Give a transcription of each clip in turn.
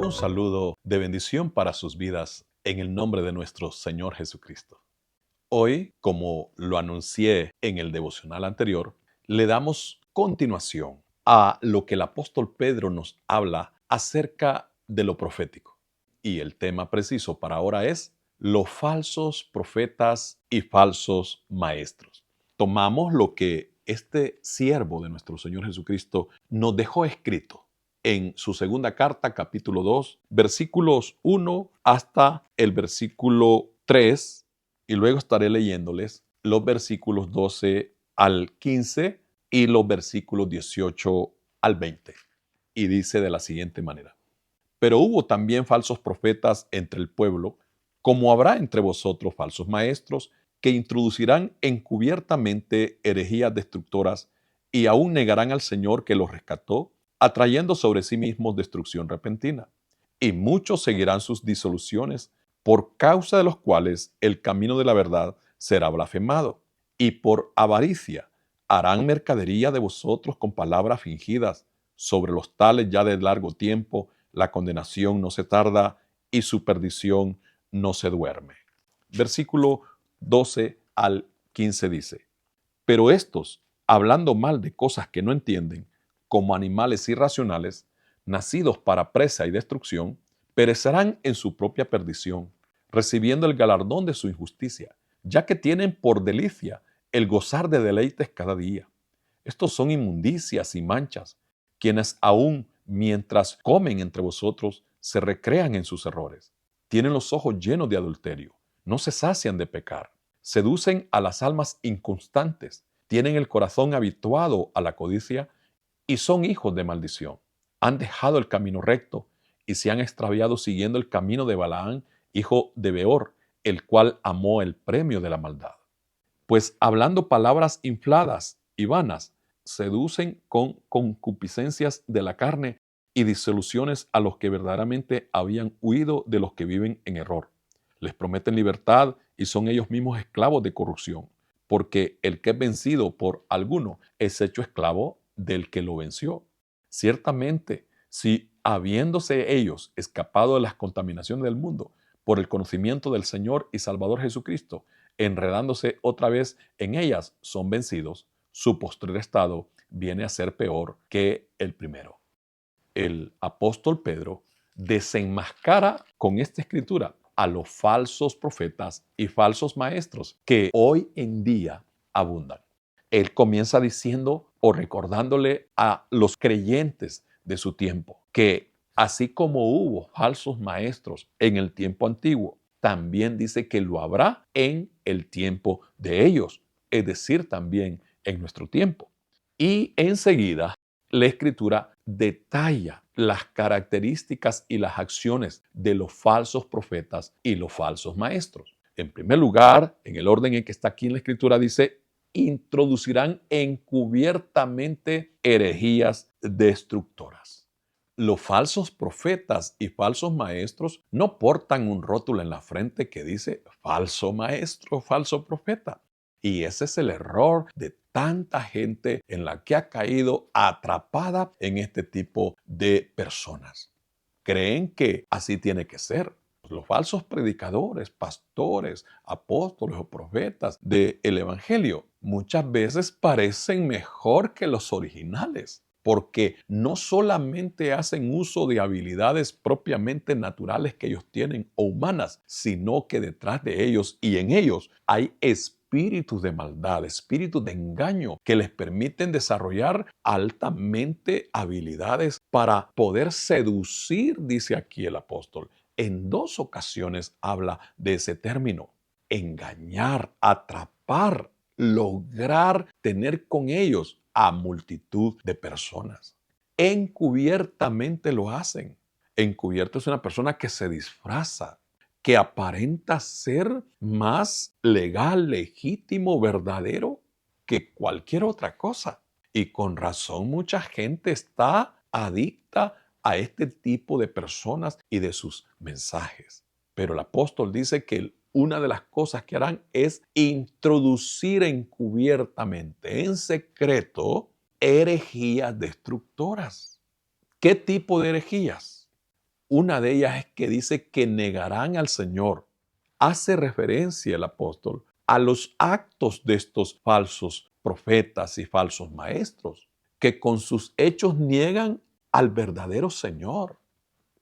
Un saludo de bendición para sus vidas en el nombre de nuestro Señor Jesucristo. Hoy, como lo anuncié en el devocional anterior, le damos continuación a lo que el apóstol Pedro nos habla acerca de lo profético. Y el tema preciso para ahora es los falsos profetas y falsos maestros. Tomamos lo que este siervo de nuestro Señor Jesucristo nos dejó escrito en su segunda carta, capítulo 2, versículos 1 hasta el versículo 3, y luego estaré leyéndoles los versículos 12 al 15 y los versículos 18 al 20. Y dice de la siguiente manera: Pero hubo también falsos profetas entre el pueblo, como habrá entre vosotros falsos maestros, que introducirán encubiertamente herejías destructoras y aún negarán al Señor que los rescató, atrayendo sobre sí mismos destrucción repentina. Y muchos seguirán sus disoluciones, por causa de los cuales el camino de la verdad será blasfemado. Y por avaricia harán mercadería de vosotros con palabras fingidas. Sobre los tales ya de largo tiempo la condenación no se tarda y su perdición no se duerme. Versículo 12 al 15 dice: Pero estos, hablando mal de cosas que no entienden, como animales irracionales, nacidos para presa y destrucción, perecerán en su propia perdición, recibiendo el galardón de su injusticia, ya que tienen por delicia el gozar de deleites cada día. Estos son inmundicias y manchas, quienes aún mientras comen entre vosotros se recrean en sus errores. Tienen los ojos llenos de adulterio, no se sacian de pecar, seducen a las almas inconstantes, tienen el corazón habituado a la codicia y son hijos de maldición. Han dejado el camino recto y se han extraviado siguiendo el camino de Balaán, hijo de Beor, el cual amó el premio de la maldad. Pues hablando palabras infladas y vanas, seducen con concupiscencias de la carne y disoluciones a los que verdaderamente habían huido de los que viven en error. Les prometen libertad y son ellos mismos esclavos de corrupción, porque el que es vencido por alguno es hecho esclavo del que lo venció. Ciertamente, si habiéndose ellos escapado de las contaminaciones del mundo por el conocimiento del Señor y Salvador Jesucristo, enredándose otra vez en ellas, son vencidos, su postrer estado viene a ser peor que el primero. El apóstol Pedro desenmascara con esta escritura a los falsos profetas y falsos maestros que hoy en día abundan. Él comienza diciendo o recordándole a los creyentes de su tiempo que así como hubo falsos maestros en el tiempo antiguo, también dice que lo habrá en el tiempo de ellos, es decir, también en nuestro tiempo. Y enseguida la escritura detalla las características y las acciones de los falsos profetas y los falsos maestros. En primer lugar, en el orden en que está aquí en la escritura, dice: introducirán encubiertamente herejías destructoras. Los falsos profetas y falsos maestros no portan un rótulo en la frente que dice falso maestro, falso profeta. Y ese es el error de tanta gente en la que ha caído atrapada en este tipo de personas. Creen que así tiene que ser. Los falsos predicadores, pastores, apóstoles o profetas del Evangelio muchas veces parecen mejor que los originales, porque no solamente hacen uso de habilidades propiamente naturales que ellos tienen o humanas, sino que detrás de ellos y en ellos hay espíritus de maldad, espíritus de engaño que les permiten desarrollar altamente habilidades para poder seducir, dice aquí el apóstol. En dos ocasiones habla de ese término: engañar, atrapar, lograr tener con ellos a multitud de personas. Encubiertamente lo hacen. Encubierto es una persona que se disfraza, que aparenta ser más legal, legítimo, verdadero que cualquier otra cosa. Y con razón mucha gente está adicta a este tipo de personas y de sus mensajes. Pero el apóstol dice que una de las cosas que harán es introducir encubiertamente, en secreto, herejías destructoras. ¿Qué tipo de herejías? Una de ellas es que dice que negarán al Señor. Hace referencia el apóstol a los actos de estos falsos profetas y falsos maestros, que con sus hechos niegan al verdadero Señor.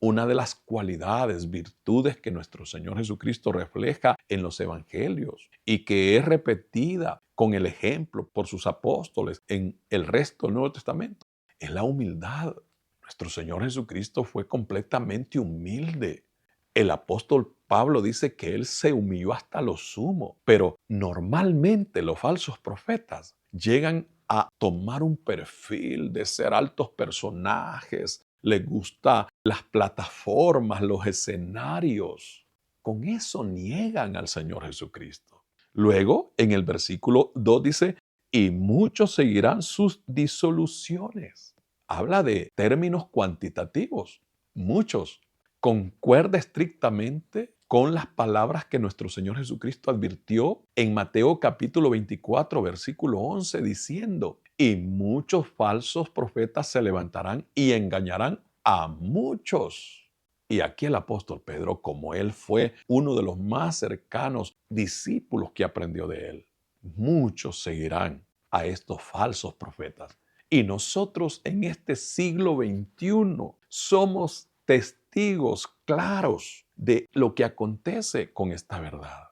Una de las cualidades, virtudes que nuestro Señor Jesucristo refleja en los evangelios y que es repetida con el ejemplo por sus apóstoles en el resto del Nuevo Testamento, es la humildad. Nuestro Señor Jesucristo fue completamente humilde. El apóstol Pablo dice que él se humilló hasta lo sumo, pero normalmente los falsos profetas llegan a tomar un perfil de ser altos personajes, les gusta las plataformas, los escenarios. Con eso niegan al Señor Jesucristo. Luego, en el versículo 2 dice, y muchos seguirán sus disoluciones. Habla de términos cuantitativos. Muchos. Concuerda estrictamente con las palabras que nuestro Señor Jesucristo advirtió en Mateo capítulo 24, versículo 11, diciendo, y muchos falsos profetas se levantarán y engañarán a muchos. Y aquí el apóstol Pedro, como él fue uno de los más cercanos discípulos que aprendió de él, muchos seguirán a estos falsos profetas. Y nosotros en este siglo XXI somos testigos claros de lo que acontece con esta verdad.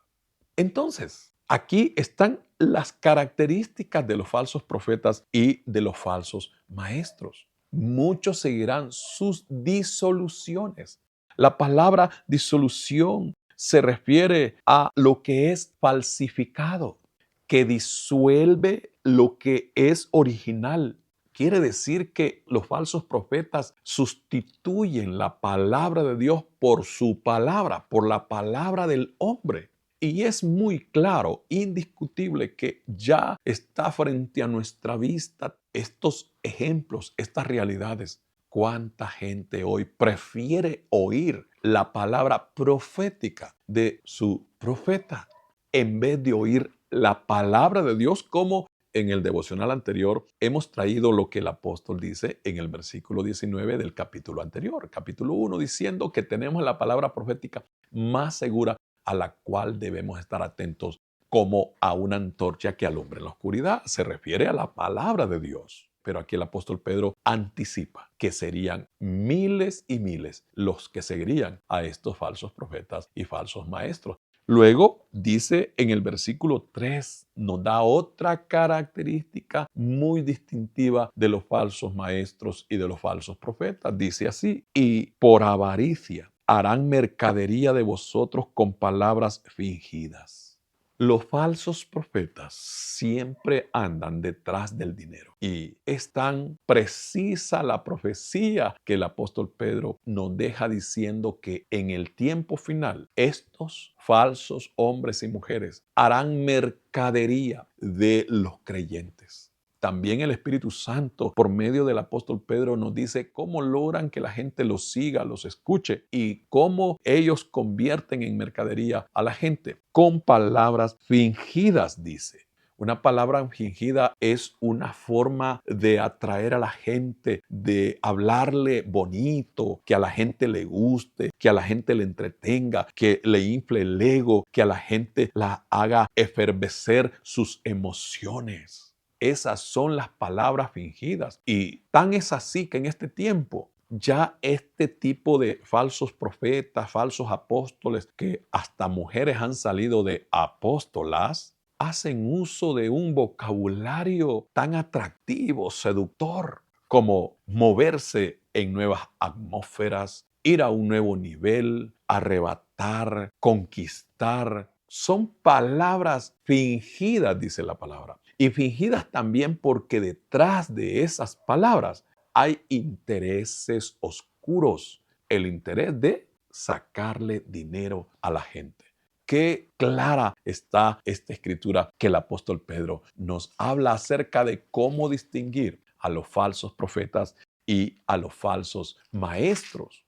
Entonces, aquí están las características de los falsos profetas y de los falsos maestros. Muchos seguirán sus disoluciones. La palabra disolución se refiere a lo que es falsificado, que disuelve lo que es original. Quiere decir que los falsos profetas sustituyen la palabra de Dios por su palabra, por la palabra del hombre. Y es muy claro, indiscutible, que ya está frente a nuestra vista estos ejemplos, estas realidades. ¿Cuánta gente hoy prefiere oír la palabra profética de su profeta en vez de oír la palabra de Dios? Como en el devocional anterior hemos traído lo que el apóstol dice en el versículo 19 del capítulo anterior, capítulo 1, diciendo que tenemos la palabra profética más segura a la cual debemos estar atentos como a una antorcha que alumbra en la oscuridad. Se refiere a la palabra de Dios. Pero aquí el apóstol Pedro anticipa que serían miles y miles los que seguirían a estos falsos profetas y falsos maestros. Luego dice en el versículo 3, nos da otra característica muy distintiva de los falsos maestros y de los falsos profetas. Dice así, y por avaricia harán mercadería de vosotros con palabras fingidas. Los falsos profetas siempre andan detrás del dinero y es tan precisa la profecía que el apóstol Pedro nos deja diciendo que en el tiempo final estos falsos hombres y mujeres harán mercadería de los creyentes. También el Espíritu Santo, por medio del apóstol Pedro, nos dice cómo logran que la gente los siga, los escuche y cómo ellos convierten en mercadería a la gente con palabras fingidas, dice. Una palabra fingida es una forma de atraer a la gente, de hablarle bonito, que a la gente le guste, que a la gente le entretenga, que le infle el ego, que a la gente la haga efervecer sus emociones. Esas son las palabras fingidas. Y tan es así que en este tiempo ya este tipo de falsos profetas, falsos apóstoles, que hasta mujeres han salido de apóstolas, hacen uso de un vocabulario tan atractivo, seductor, como moverse en nuevas atmósferas, ir a un nuevo nivel, arrebatar, conquistar. Son palabras fingidas, dice la palabra. Y fingidas también porque detrás de esas palabras hay intereses oscuros. El interés de sacarle dinero a la gente. Qué clara está esta escritura que el apóstol Pedro nos habla acerca de cómo distinguir a los falsos profetas y a los falsos maestros.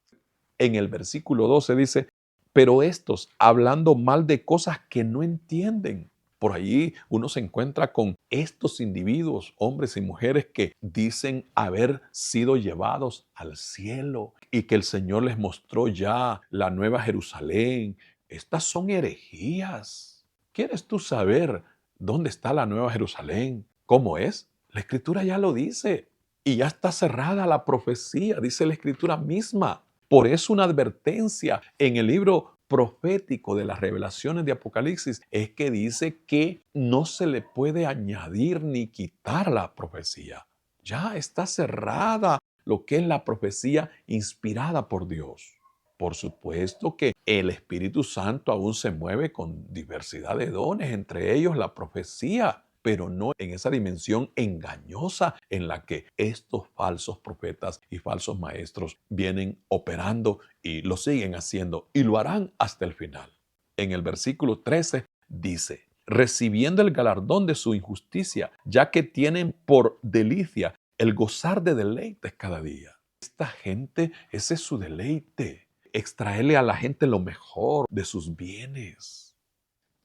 En el versículo 12 dice, pero estos, hablando mal de cosas que no entienden, Por ahí uno se encuentra con estos individuos, hombres y mujeres, que dicen haber sido llevados al cielo y que el Señor les mostró ya la nueva Jerusalén. Estas son herejías. ¿Quieres tú saber dónde está la nueva Jerusalén? ¿Cómo es? La Escritura ya lo dice y ya está cerrada la profecía, dice la Escritura misma. Por eso una advertencia en el libro profético de las revelaciones de Apocalipsis es que dice que no se le puede añadir ni quitar la profecía. Ya está cerrada lo que es la profecía inspirada por Dios. Por supuesto que el Espíritu Santo aún se mueve con diversidad de dones, entre ellos la profecía, pero no en esa dimensión engañosa en la que estos falsos profetas y falsos maestros vienen operando y lo siguen haciendo y lo harán hasta el final. En el versículo 13 dice, recibiendo el galardón de su injusticia, ya que tienen por delicia el gozar de deleites cada día. Esta gente, ese es su deleite, extraerle a la gente lo mejor de sus bienes.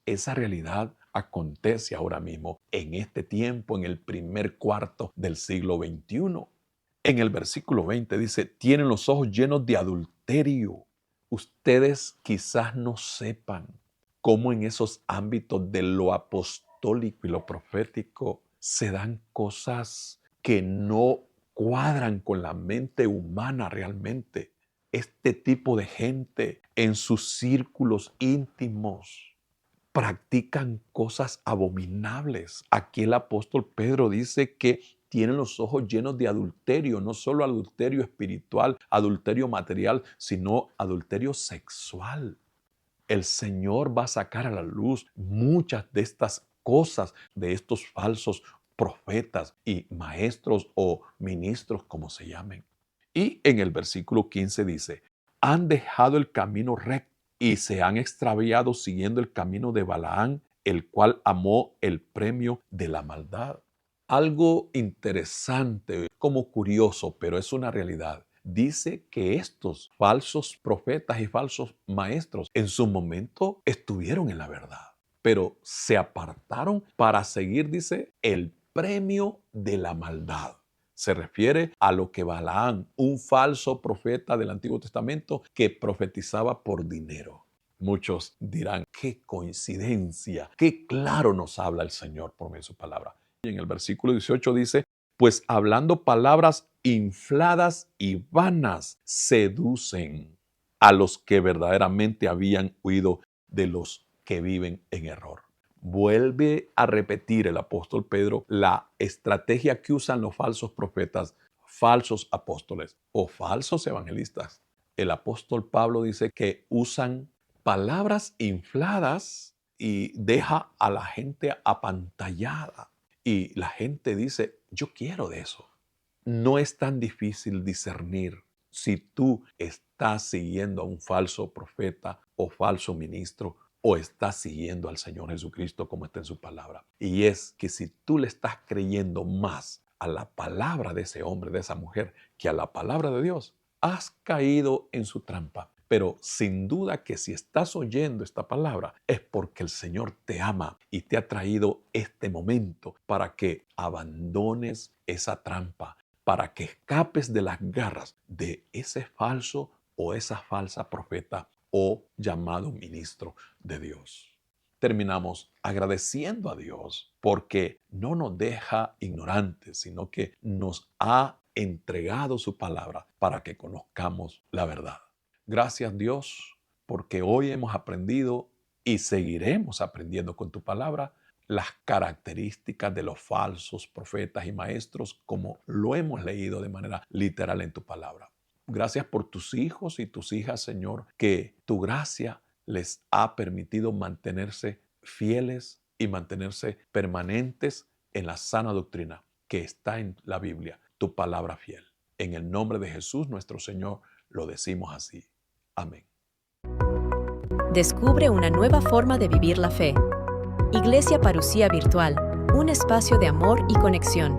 Esa realidad acontece ahora mismo, en este tiempo, en el primer cuarto del siglo XXI. En el versículo 20 dice, tienen los ojos llenos de adulterio. Ustedes quizás no sepan cómo en esos ámbitos de lo apostólico y lo profético se dan cosas que no cuadran con la mente humana realmente. Este tipo de gente en sus círculos íntimos practican cosas abominables. Aquí el apóstol Pedro dice que tienen los ojos llenos de adulterio, no solo adulterio espiritual, adulterio material, sino adulterio sexual. El Señor va a sacar a la luz muchas de estas cosas, de estos falsos profetas y maestros o ministros, como se llamen. Y en el versículo 15 dice, han dejado el camino recto y se han extraviado siguiendo el camino de Balaán, el cual amó el premio de la maldad. Algo interesante, como curioso, pero es una realidad. Dice que estos falsos profetas y falsos maestros en su momento estuvieron en la verdad, pero se apartaron para seguir, dice, el premio de la maldad. Se refiere a lo que Balaán, un falso profeta del Antiguo Testamento que profetizaba por dinero. Muchos dirán, qué coincidencia, qué claro nos habla el Señor por medio de su palabra. Y en el versículo 18 dice, pues hablando palabras infladas y vanas, seducen a los que verdaderamente habían huido de los que viven en error. Vuelve a repetir el apóstol Pedro la estrategia que usan los falsos profetas, falsos apóstoles o falsos evangelistas. El apóstol Pablo dice que usan palabras infladas y deja a la gente apantallada. Y la gente dice, yo quiero de eso. No es tan difícil discernir si tú estás siguiendo a un falso profeta o falso ministro o estás siguiendo al Señor Jesucristo como está en su palabra. Y es que si tú le estás creyendo más a la palabra de ese hombre, de esa mujer, que a la palabra de Dios, has caído en su trampa. Pero sin duda que si estás oyendo esta palabra es porque el Señor te ama y te ha traído este momento para que abandones esa trampa, para que escapes de las garras de ese falso o esa falsa profeta o llamado ministro de Dios. Terminamos agradeciendo a Dios porque no nos deja ignorantes, sino que nos ha entregado su palabra para que conozcamos la verdad. Gracias, Dios, porque hoy hemos aprendido y seguiremos aprendiendo con tu palabra las características de los falsos profetas y maestros como lo hemos leído de manera literal en tu palabra. Gracias por tus hijos y tus hijas, Señor, que tu gracia les ha permitido mantenerse fieles y mantenerse permanentes en la sana doctrina que está en la Biblia, tu palabra fiel. En el nombre de Jesús, nuestro Señor, lo decimos así. Amén. Descubre una nueva forma de vivir la fe. Iglesia Parousia Virtual, un espacio de amor y conexión.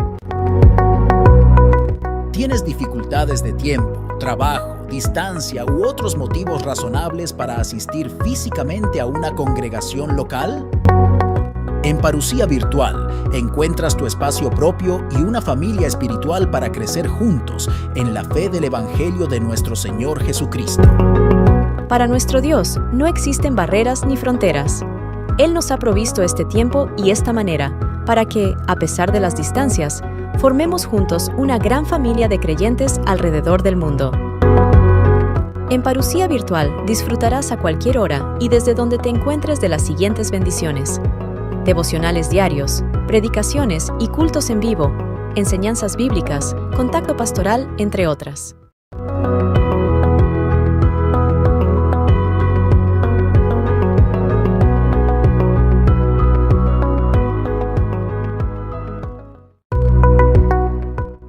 ¿Tienes dificultades de tiempo, trabajo, distancia u otros motivos razonables para asistir físicamente a una congregación local? En Parucía Virtual encuentras tu espacio propio y una familia espiritual para crecer juntos en la fe del Evangelio de nuestro Señor Jesucristo. Para nuestro Dios no existen barreras ni fronteras. Él nos ha provisto este tiempo y esta manera para que, a pesar de las distancias, formemos juntos una gran familia de creyentes alrededor del mundo. En Parucía Virtual disfrutarás a cualquier hora y desde donde te encuentres de las siguientes bendiciones: devocionales diarios, predicaciones y cultos en vivo, enseñanzas bíblicas, contacto pastoral, entre otras.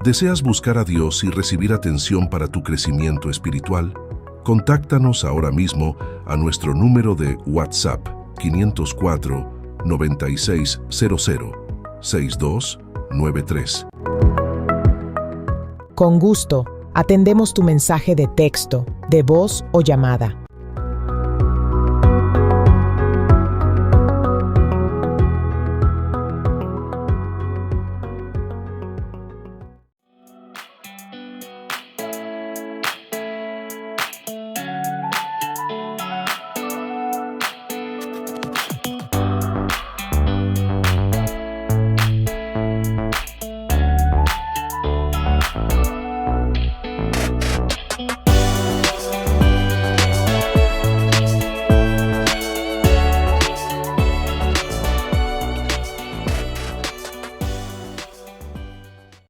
¿Deseas buscar a Dios y recibir atención para tu crecimiento espiritual? Contáctanos ahora mismo a nuestro número de WhatsApp 504 9600 6293. Con gusto, atendemos tu mensaje de texto, de voz o llamada.